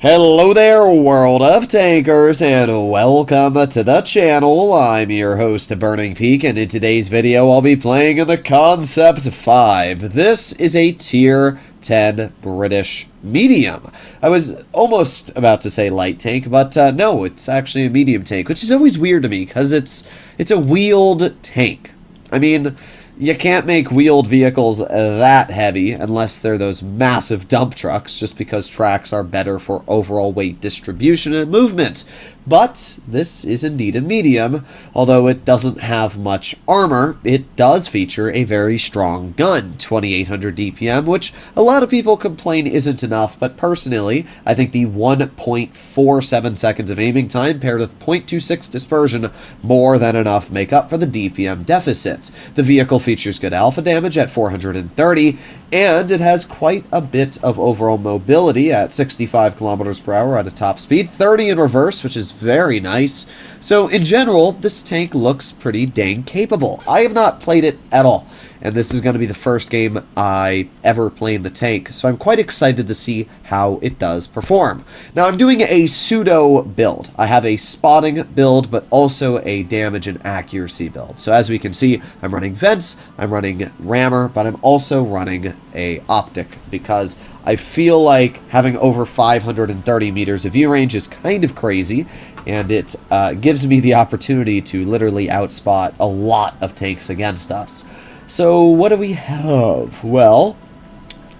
Hello there, world of tankers, and welcome to the channel. I'm your host, Burning Peak, and in today's video, I'll be playing in the Concept 5. This is a Tier 10 British medium. I was almost about to say light tank, but no, it's actually a medium tank, which is always weird to me, because it's a wheeled tank. I mean, you can't make wheeled vehicles that heavy unless they're those massive dump trucks, just because tracks are better for overall weight distribution and movement. But this is indeed a medium. Although it doesn't have much armor, it does feature a very strong gun, 2800 DPM, which a lot of people complain isn't enough, but personally, I think the 1.47 seconds of aiming time paired with 0.26 dispersion more than enough make up for the DPM deficit. The vehicle features good alpha damage at 430, and it has quite a bit of overall mobility at 65 kilometers per hour at a top speed, 30 in reverse, which is very nice. So in general, this tank looks pretty dang capable. I have not played it at all, and this is going to be the first game I ever play in the tank, so I'm quite excited to see how it does perform. Now, I'm doing a pseudo build. I have a spotting build, but also a damage and accuracy build. So as we can see, I'm running vents, I'm running rammer, but I'm also running a optic, because I feel like having over 530 meters of view range is kind of crazy, and it gives me the opportunity to literally outspot a lot of tanks against us. So what do we have? Well,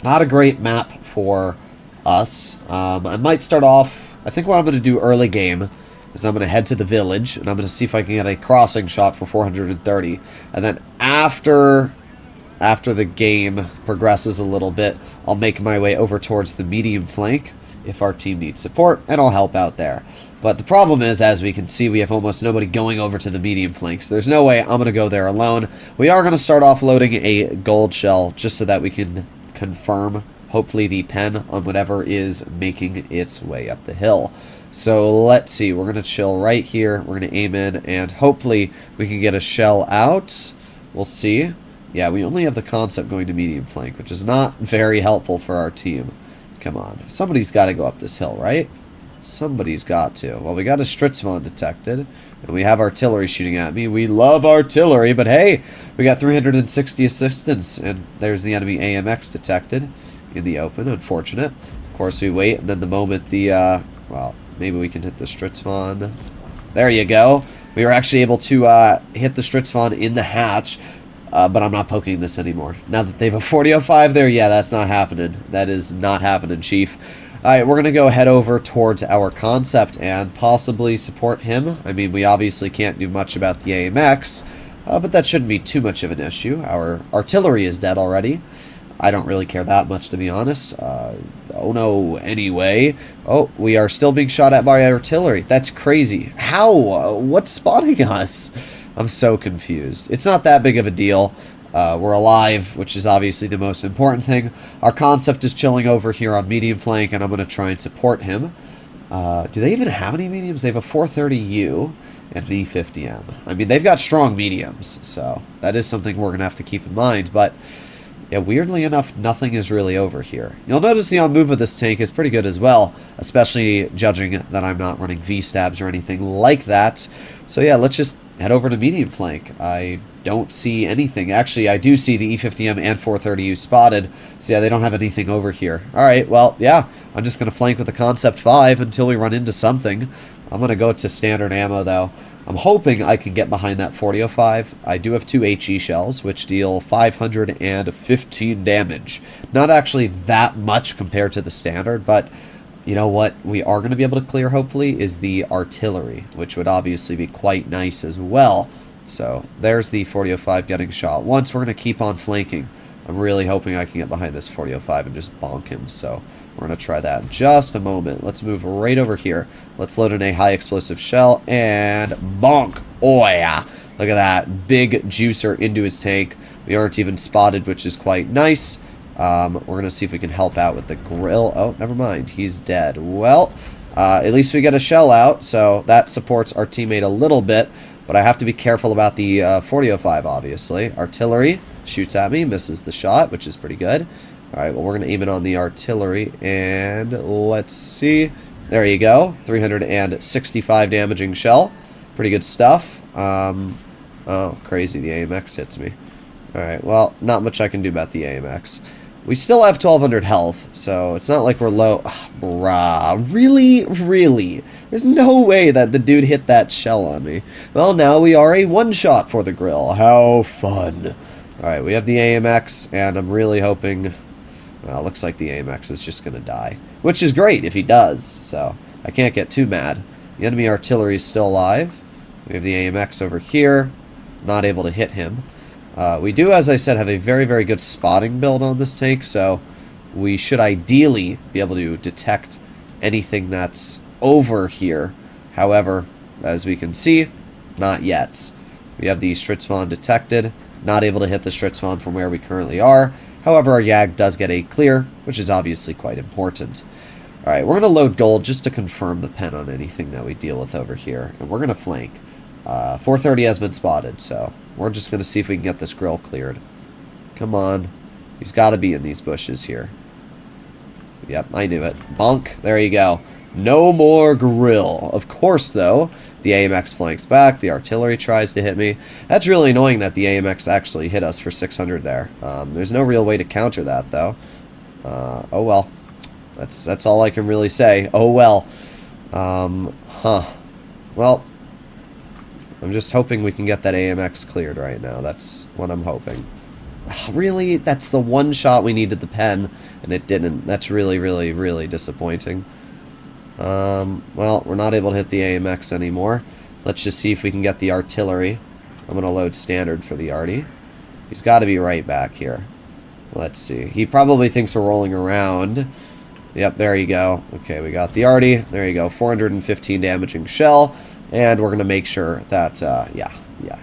not a great map for us. I might start off, I think what I'm going to do early game is I'm going to head to the village, and I'm going to see if I can get a crossing shot for 430. And then after the game progresses a little bit, I'll make my way over towards the medium flank if our team needs support, and I'll help out there. But the problem is, as we can see, we have almost nobody going over to the medium flank, so there's no way I'm going to go there alone. We are going to start off loading a gold shell, just so that we can confirm, hopefully, the pen on whatever is making its way up the hill. So let's see, we're going to chill right here, we're going to aim in, and hopefully we can get a shell out. We'll see. Yeah, we only have the concept going to medium flank, which is not very helpful for our team. Come on, somebody's got to go up this hill, right? Somebody's got to. Well, we got a Stritzvon detected, and we have artillery shooting at me. We love artillery, but hey, we got 360 assistance, and there's the enemy AMX detected in the open. Unfortunate. Of course, we wait, and then the moment the, well, maybe we can hit the Stritzvon. There you go. We were actually able to hit the Stritzvon in the hatch, but I'm not poking this anymore. Now that they have a 4005 there, yeah, that's not happening. That is not happening, Chief. Alright, we're going to go head over towards our concept and possibly support him. I mean, we obviously can't do much about the AMX, but that shouldn't be too much of an issue. Our artillery is dead already. I don't really care that much, to be honest. Oh no, anyway. Oh, we are still being shot at by artillery. That's crazy. How? What's spotting us? I'm so confused. It's not that big of a deal. We're alive, which is obviously the most important thing. Our concept is chilling over here on medium flank, and I'm going to try and support him. Do they even have any mediums? They have a 430U and an E50M. I mean, they've got strong mediums, so that is something we're going to have to keep in mind. But yeah, weirdly enough, nothing is really over here. You'll notice the on-move of this tank is pretty good as well, especially judging that I'm not running V-stabs or anything like that. So yeah, let's just head over to medium flank. I don't see anything. Actually, I do see the E50M and 430U spotted. So yeah, they don't have anything over here. Alright, well, yeah, I'm just going to flank with the Concept 5 until we run into something. I'm going to go to standard ammo, though. I'm hoping I can get behind that 4005. I do have 2 HE shells, which deal 515 damage. Not actually that much compared to the standard, but you know what we are going to be able to clear, hopefully, is the artillery, which would obviously be quite nice as well. So there's the 4005 getting shot. Once we're going to keep on flanking. I'm really hoping I can get behind this 4005 and just bonk him. So we're going to try that in just a moment. Let's move right over here. Let's load in a high explosive shell and bonk. Oh yeah. Look at that. Big juicer into his tank. We aren't even spotted, which is quite nice. We're going to see if we can help out with the grill. Oh, never mind. He's dead. Well, at least we get a shell out, so that supports our teammate a little bit. But I have to be careful about the 4005, obviously. Artillery shoots at me, misses the shot, which is pretty good. Alright, well, we're going to aim it on the artillery, and let's see. there you go. 365 damaging shell. Pretty good stuff. Oh, crazy. The AMX hits me. Alright, well, not much I can do about the AMX. We still have 1200 health, so it's not like we're low. Ugh, brah. Really? Really? There's no way that the dude hit that shell on me. Well, now we are a one-shot for the grill. How fun. Alright, we have the AMX, and I'm really hoping... Well, looks like the AMX is just going to die. Which is great if he does, so I can't get too mad. The enemy artillery is still alive. We have the AMX over here. Not able to hit him. We do, as I said, have a very, very good spotting build on this tank, so we should ideally be able to detect anything that's over here. However, as we can see, not yet. We have the Stritzvon detected, not able to hit the Stritzvon from where we currently are. However, our YAG does get a clear, which is obviously quite important. Alright, we're going to load gold just to confirm the pen on anything that we deal with over here, and we're going to flank. 430 has been spotted, so we're just going to see if we can get this grill cleared. Come on. He's got to be in these bushes here. Yep, I knew it. Bonk. There you go. No more grill. Of course, though, the AMX flanks back. The artillery tries to hit me. That's really annoying that the AMX actually hit us for 600 there. There's no real way to counter that, though. Oh, well. That's all I can really say. Oh, well. Well, I'm just hoping we can get that AMX cleared right now. That's what I'm hoping. Really? That's the one shot we needed the pen, and it didn't. That's really, really, really disappointing. Well, we're not able to hit the AMX anymore. Let's just see if we can get the artillery. I'm going to load standard for the arty. He's got to be right back here. Let's see. He probably thinks we're rolling around. Yep, there you go. Okay, we got the arty. There you go. 415 damaging shell. And we're going to make sure that, yeah,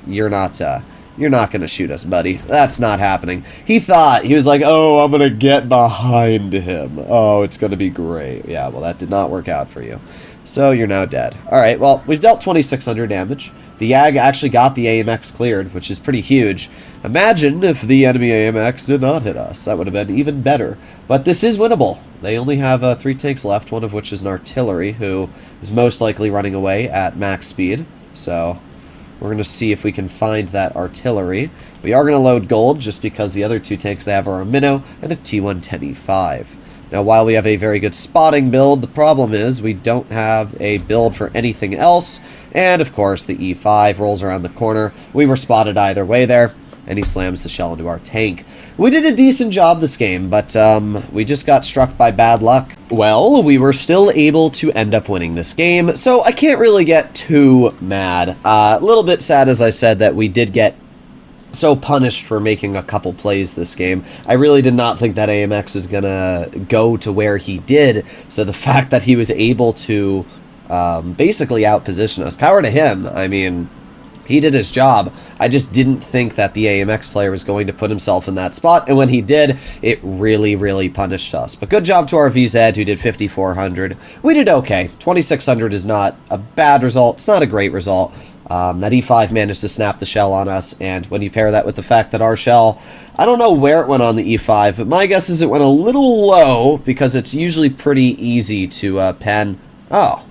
you're not going to shoot us, buddy. That's not happening. He was like, oh, I'm going to get behind him. Oh, it's going to be great. Yeah, well, that did not work out for you. So you're now dead. All right, well, we've dealt 2,600 damage. The YAG actually got the AMX cleared, which is pretty huge. Imagine if the enemy AMX did not hit us. That would have been even better. But this is winnable. They only have 3 tanks left, one of which is an artillery, who is most likely running away at max speed. So we're going to see if we can find that artillery. We are going to load gold, just because the other 2 tanks they have are a Minnow and a T110E5. Now, while we have a very good spotting build, the problem is we don't have a build for anything else. And, of course, the E5 rolls around the corner. We were spotted either way there, and he slams the shell into our tank. We did a decent job this game, but we just got struck by bad luck. Well, we were still able to end up winning this game, so I can't really get too mad. A little bit sad, as I said, that we did get so punished for making a couple plays this game. I really did not think that AMX was going to go to where he did, so the fact that he was able to basically outposition us, power to him. I mean, he did his job. I just didn't think that the AMX player was going to put himself in that spot, and when he did, it really, really punished us. But good job to our VZ, who did 5,400. We did okay. 2,600 is not a bad result. It's not a great result. That E5 managed to snap the shell on us, and when you pair that with the fact that our shell, I don't know where it went on the E5, but my guess is it went a little low, because it's usually pretty easy to pen. Oh.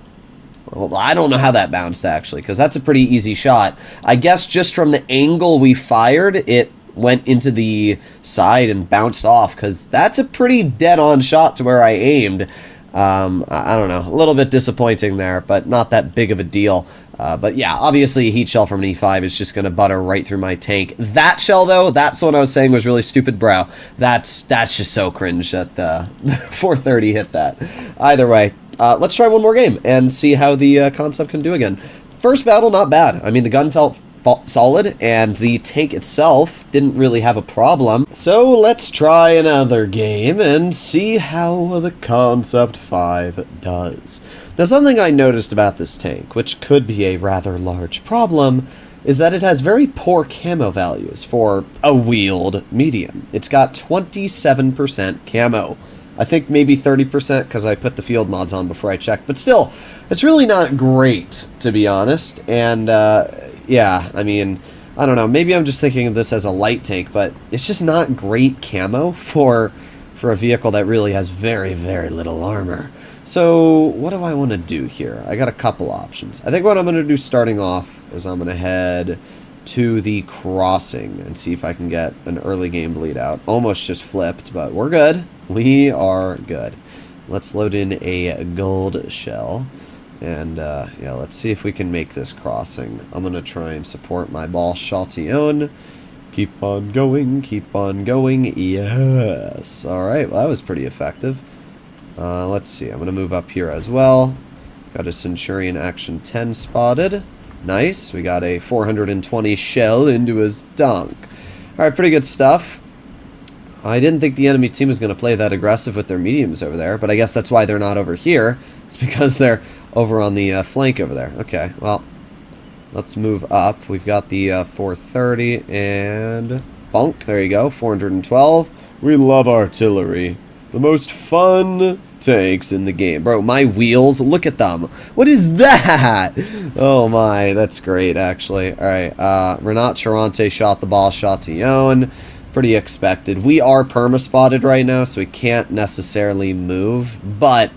Well, I don't know how that bounced, actually, because that's a pretty easy shot. I guess just from the angle we fired, it went into the side and bounced off, because that's a pretty dead-on shot to where I aimed. I don't know, a little bit disappointing there, but not that big of a deal. But yeah, obviously a heat shell from an E5 is just going to butter right through my tank. That shell, though, that's the one I was saying was really stupid, bro. That's just so cringe that the 430 hit that. Either way, let's try one more game and see how the concept can do again. First battle, not bad. I mean, the gun felt solid, and the tank itself didn't really have a problem. So let's try another game and see how the Concept 5 does. Now, something I noticed about this tank, which could be a rather large problem, is that it has very poor camo values for a wheeled medium. It's got 27% camo. I think maybe 30% because I put the field mods on before I checked, but still, it's really not great, to be honest. And yeah, I mean, I don't know, maybe I'm just thinking of this as a light tank, but it's just not great camo for a vehicle that really has very, very little armor. So, what do I want to do here? I got a couple options. I think what I'm going to do starting off is I'm going to head to the crossing and see if I can get an early game bleed out. Almost just flipped, but we're good. We are good. Let's load in a gold shell. And, yeah, let's see if we can make this crossing. I'm going to try and support my ball Chatillon. Keep on going, keep on going. Yes. Alright, well, that was pretty effective. Let's see, I'm going to move up here as well. Got a Centurion Action 10 spotted. Nice. We got a 420 shell into his dunk. Alright, pretty good stuff. I didn't think the enemy team was going to play that aggressive with their mediums over there, but I guess that's why they're not over here. It's because they're over on the flank over there. Okay, well, let's move up. We've got the 430 and bonk. There you go, 412. We love artillery. The most fun tanks in the game. Bro, my wheels, look at them. What is that? Oh my, that's great, actually. Alright, Renat Charente shot the ball, Chatillon. Pretty expected. We are perma-spotted right now, so we can't necessarily move, but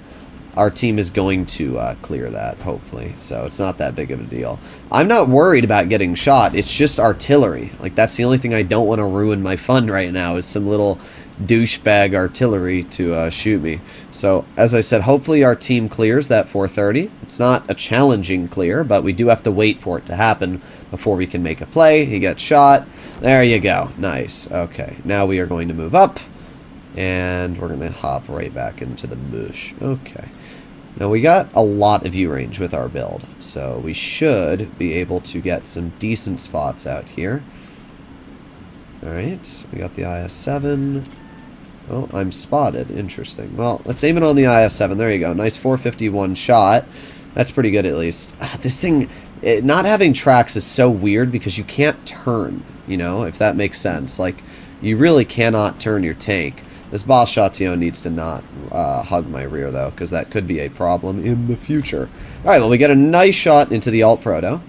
our team is going to clear that, hopefully. So it's not that big of a deal. I'm not worried about getting shot. It's just artillery. Like, that's the only thing I don't want to ruin my fun right now is some little douchebag artillery to shoot me. So, as I said, hopefully our team clears that 430. It's not a challenging clear, but we do have to wait for it to happen before we can make a play. He gets shot. There you go. Nice. Okay, now we are going to move up, and we're going to hop right back into the bush. Okay. Now, we got a lot of view range with our build, so we should be able to get some decent spots out here. Alright, we got the IS-7. Oh, I'm spotted. Interesting. Well, let's aim it on the IS-7. There you go. Nice 451 shot. That's pretty good, at least. This thing, not having tracks is so weird because you can't turn, you know, if that makes sense. Like, you really cannot turn your tank. This boss Chatillon needs to not hug my rear, though, because that could be a problem in the future. Alright, well, we get a nice shot into the Alt-Proto.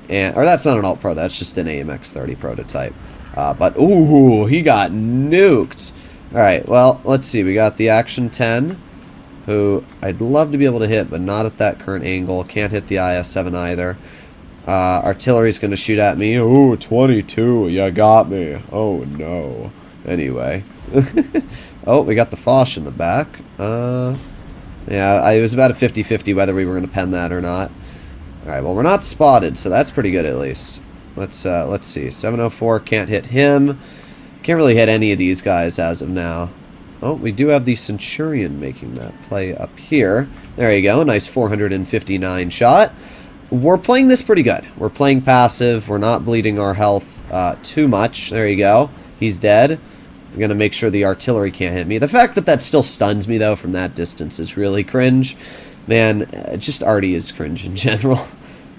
Or that's not an Alt-Pro, that's just an AMX-30 prototype. But, ooh, he got nuked. Alright, well, let's see. We got the Action 10, who I'd love to be able to hit, but not at that current angle. Can't hit the IS-7 either. Artillery's going to shoot at me. Ooh, 22. You got me. Oh, no. Anyway. Oh, we got the Foch in the back. Yeah, it was about a 50-50 whether we were going to pen that or not. Alright, well, we're not spotted, so that's pretty good at least. Let's see. 704, can't hit him. Can't really hit any of these guys as of now. Oh, we do have the Centurion making that play up here. There you go. Nice 459 shot. We're playing this pretty good. We're playing passive. We're not bleeding our health too much. There you go. He's dead. I'm going to make sure the artillery can't hit me. The fact that that still stuns me, though, from that distance is really cringe. Man, just Artie is cringe in general.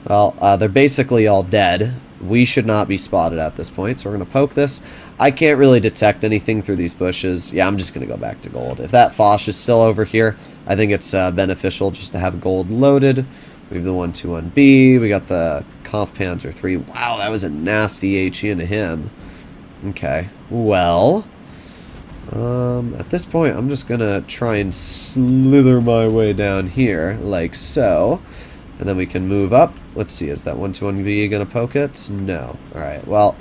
Well, they're basically all dead. We should not be spotted at this point, so we're going to poke this. I can't really detect anything through these bushes. Yeah, I'm just going to go back to gold. If that Foch is still over here, I think it's beneficial just to have gold loaded. We have the 121B. We got the Kampfpanzer 3. Wow, that was a nasty HE into him. Okay, well, at this point, I'm just going to try and slither my way down here, like so. And then we can move up. Let's see, is that 121B going to poke it? No. Alright, well,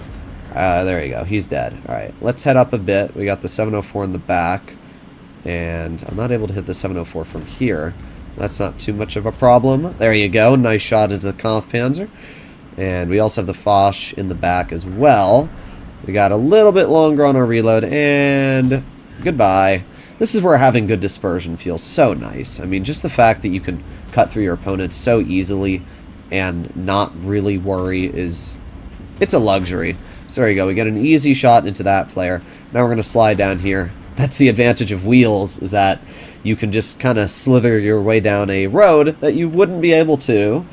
there you go. He's dead. Alright, let's head up a bit. We got the 704 in the back. And I'm not able to hit the 704 from here. That's not too much of a problem. There you go. Nice shot into the Kampfpanzer. And we also have the Foch in the back as well. We got a little bit longer on our reload. And goodbye. This is where having good dispersion feels so nice. I mean, just the fact that you can cut through your opponents so easily and not really worry it's a luxury. So there you go. We get an easy shot into that player. Now we're going to slide down here. That's the advantage of wheels, is that you can just kind of slither your way down a road that you wouldn't be able to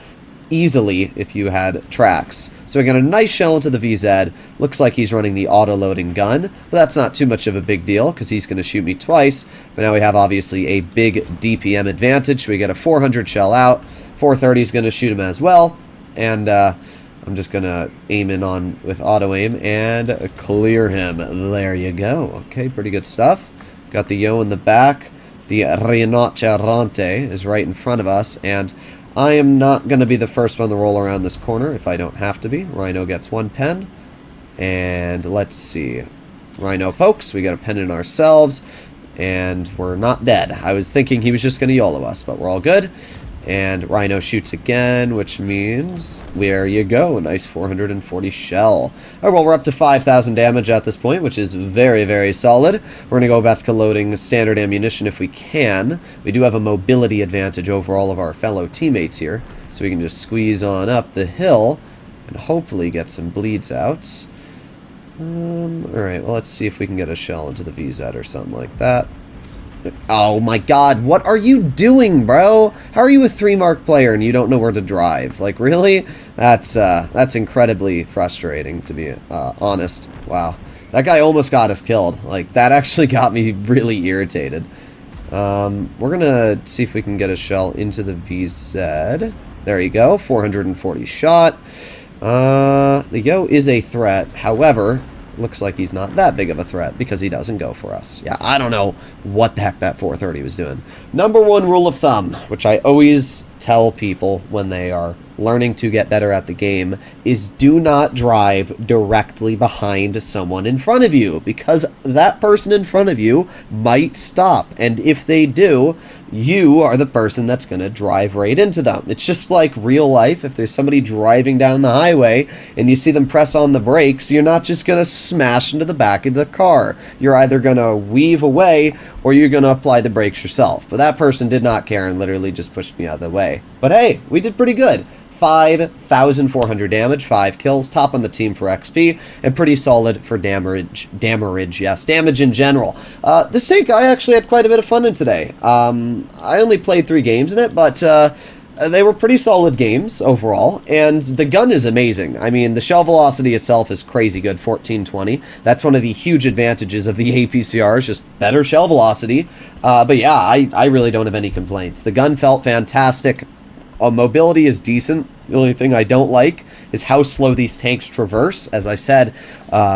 easily if you had tracks. So we got a nice shell into the VZ. Looks like he's running the auto-loading gun, but that's not too much of a big deal because he's going to shoot me twice. But now we have obviously a big DPM advantage. We get a 400 shell out. 430 is going to shoot him as well, and I'm just going to aim in on with auto-aim and clear him. There you go. Okay, pretty good stuff. Got the Yo in the back. The Rinoceronte is right in front of us, and I am not going to be the first one to roll around this corner if I don't have to be. Rhino gets 1 pen, and let's see. Rhino pokes, we got a pen in ourselves, and we're not dead. I was thinking he was just going to YOLO us, but we're all good. And Rhino shoots again, which means, there you go, a nice 440 shell. Alright, well, we're up to 5,000 damage at this point, which is very, very solid. We're going to go back to loading standard ammunition if we can. We do have a mobility advantage over all of our fellow teammates here, so we can just squeeze on up the hill and hopefully get some bleeds out. Alright, well, let's see if we can get a shell into the VZ or something like that. Oh my god, what are you doing, bro? How are you a 3-mark player and you don't know where to drive? Like, really? That's incredibly frustrating, to be honest. Wow. That guy almost got us killed. Like, that actually got me really irritated. We're gonna see if we can get a shell into the VZ. There you go, 440 shot. The Yo is a threat, however, looks like he's not that big of a threat because he doesn't go for us. Yeah, I don't know what the heck that 430 was doing. Number 1 rule of thumb, which I always tell people when they are learning to get better at the game, is do not drive directly behind someone in front of you, because that person in front of you might stop, and if they do, you are the person that's going to drive right into them. It's just like real life. If there's somebody driving down the highway and you see them press on the brakes, you're not just going to smash into the back of the car. You're either going to weave away or you're going to apply the brakes yourself. But that person did not care and literally just pushed me out of the way. But hey, we did pretty good. 5,400 damage, 5 kills, top on the team for XP, and pretty solid for damage, yes, damage in general. This tank, I actually had quite a bit of fun in today. I only played 3 games in it, but they were pretty solid games overall, and the gun is amazing. I mean, the shell velocity itself is crazy good, 1420. That's one of the huge advantages of the APCR, is just better shell velocity. But yeah, I really don't have any complaints. The gun felt fantastic. Mobility is decent. The only thing I don't like is how slow these tanks traverse. As I said,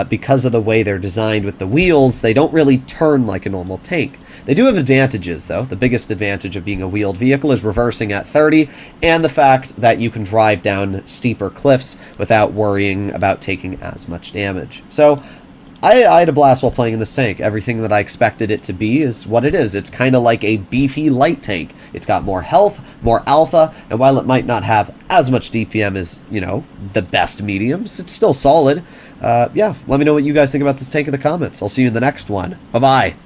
because of the way they're designed with the wheels, they don't really turn like a normal tank. They do have advantages, though. The biggest advantage of being a wheeled vehicle is reversing at 30, and the fact that you can drive down steeper cliffs without worrying about taking as much damage. So, I had a blast while playing in this tank. Everything that I expected it to be is what it is. It's kind of like a beefy light tank. It's got more health, more alpha, and while it might not have as much DPM as, you know, the best mediums, it's still solid. Yeah, let me know what you guys think about this tank in the comments. I'll see you in the next one. Bye-bye.